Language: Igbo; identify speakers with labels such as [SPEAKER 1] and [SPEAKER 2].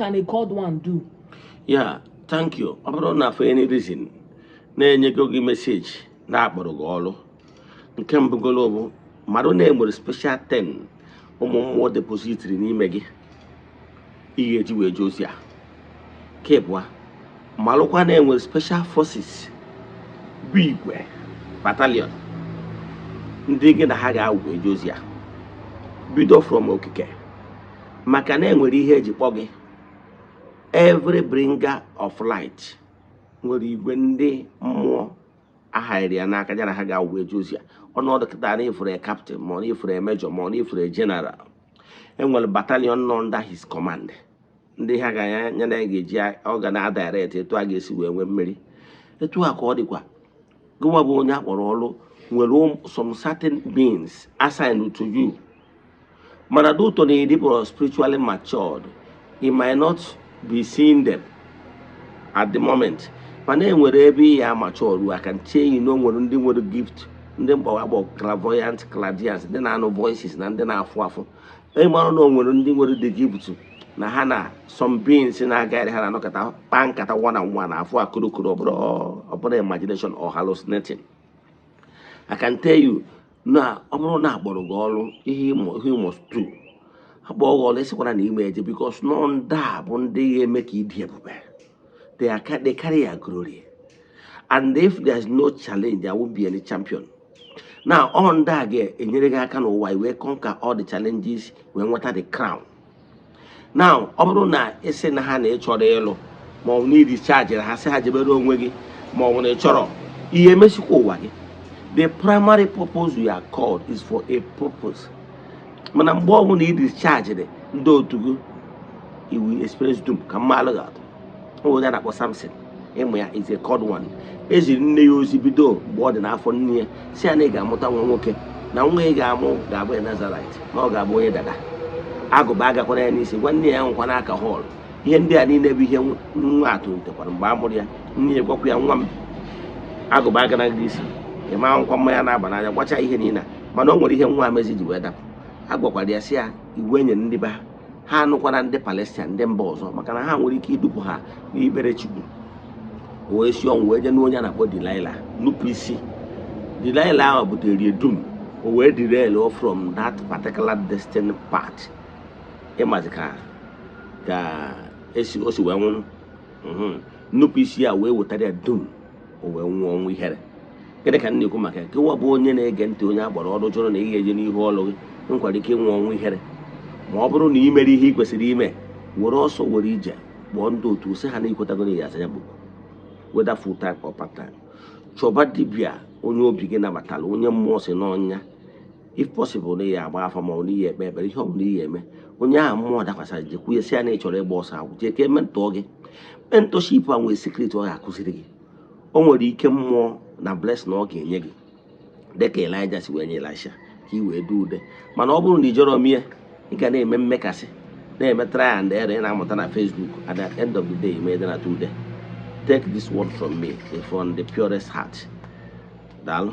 [SPEAKER 1] can a God one do?
[SPEAKER 2] Yeah, thank you. I don't know for any reason. Na-enye gị message na-akpọrọ gị ọrụ nke mbụ golobu mmadụ na-enwere special 10 ụmụ mmụọ depositiri n'ime gị ihe eji wee je ozi a kebụa malụkwa na-enwere special forces bụ igwe battalion ndị gị na ha ga-awụ eje ozi a bido from okike maka na enwere ihe eji kpọ gị every bringer of light nwere igwe ndị mmụọ ahịrị ya n'aka ya na ha ga-awụ eje ozi a ọnọdụ kịta na ifere captain ma na ifere major ma na ifere general enwere battalion nọ under his command ndị ha ga-anya na ga-eji ọ ga na direct etu a ga-esi wee nwee mmeri etu a ka ọ dịkwa gịnwa bụ onye akpọrọ ọrụ nwere some certain beings assigned to you mana dụtọ na ịdị spiritually matured you might not be seeing them at the moment mana enwere ebe ya mature I can tell you na nwere ndị nwere gift ndị mgbawa agba clairvoyant clairvoyance ndị na-anụ voices na ndị na-afụ afụ ịmara na nwere ndị nwere the gift na ha na some beings na-agagharị ha na-anọkọta kpaa nkata one on one afụ akụrụkụrụ ọbụla imagination or hallucinating. I can tell you na ọ bụrụ na akpọrọ gị ọrụ ihe you must do akpọ gị ọrụ esikwana na ime eje because nọ ndị a bụ ndị ga-eme ka ịdị ebube. They carry your glory, and if there's no challenge, there won't be any champion. Now, on that again, in why we conquer all the challenges, we want the crown. Now, Obruna is in the hand each other, more need discharge, has had a better way, more on a choro. The primary purpose we are called is for a purpose. When I'm born, need discharge, though to go, you will experience doom. Come out. Oh, that was something. Emia is a code one. As you know, you bido board and half on near Sianega Motamoke. Now, we gamo, Gabo Nazarite, no Gabo Dada. I go back upon any 1 year on one alcohol. Here and there, need every year, Matu, the Bamoria, near Gokia one. I go back like this. A man come my banana, watch I hear, but nobody hear one message weather. I go by the Asia, you win in the bar. Ha no kwa ndị Palestine ndị mba ọzọ maka na ha nwere ike idupu ha n'ibere Chukwu wee si ọnwụ wee je n'onye na-akpọ Delilah nupụ isi Delilah ahụ butere dum o wee derail from that particular destiny path ịmazi ka esi o si wee nwụrụ nupụ isi ya wee wetara ya dum o wee nwụọ ọnwụ ihere gịnị ka m na-ekwu maka kewa bụ onye na-ege ntị onye agbara ọrụ jụrụ na ị ga-eje n'ihu ọlụ gị nkwara ike ịnwụ ọnwụ ihere ma ọ bụrụ na ị mere ihe ị kwesịrị ime were ọsọ were ije kpọọ ndị otu sị ha na ikwetago na ya aza ya bụ whether full time or part time chọba dibịa onye obi gị nabatara onye mmụọ si n'ọnya if possible na ya agba afa ma ọ na ihe ekpe ekpere ihe ọ bụla ihe eme onye ahụ mmụọ dakwasara jekwuye sị ya na ị chọrọ ịgba ọsọ agwụ jee ka ementọọ gị mentorship a nwere secret ọ ga-akụziri gị o nwere ike mmụọ na blessing ọ ga-enye gị dịka Elijah si wee nye Elisha ka ị wee du ude mana ọ bụrụ na ị jọrọ mie ị ga na-eme mmekasị na-eme try and error ị na-amụta na Facebook at the end of the day ime na today take this word from me from the purest heart. Daalụ.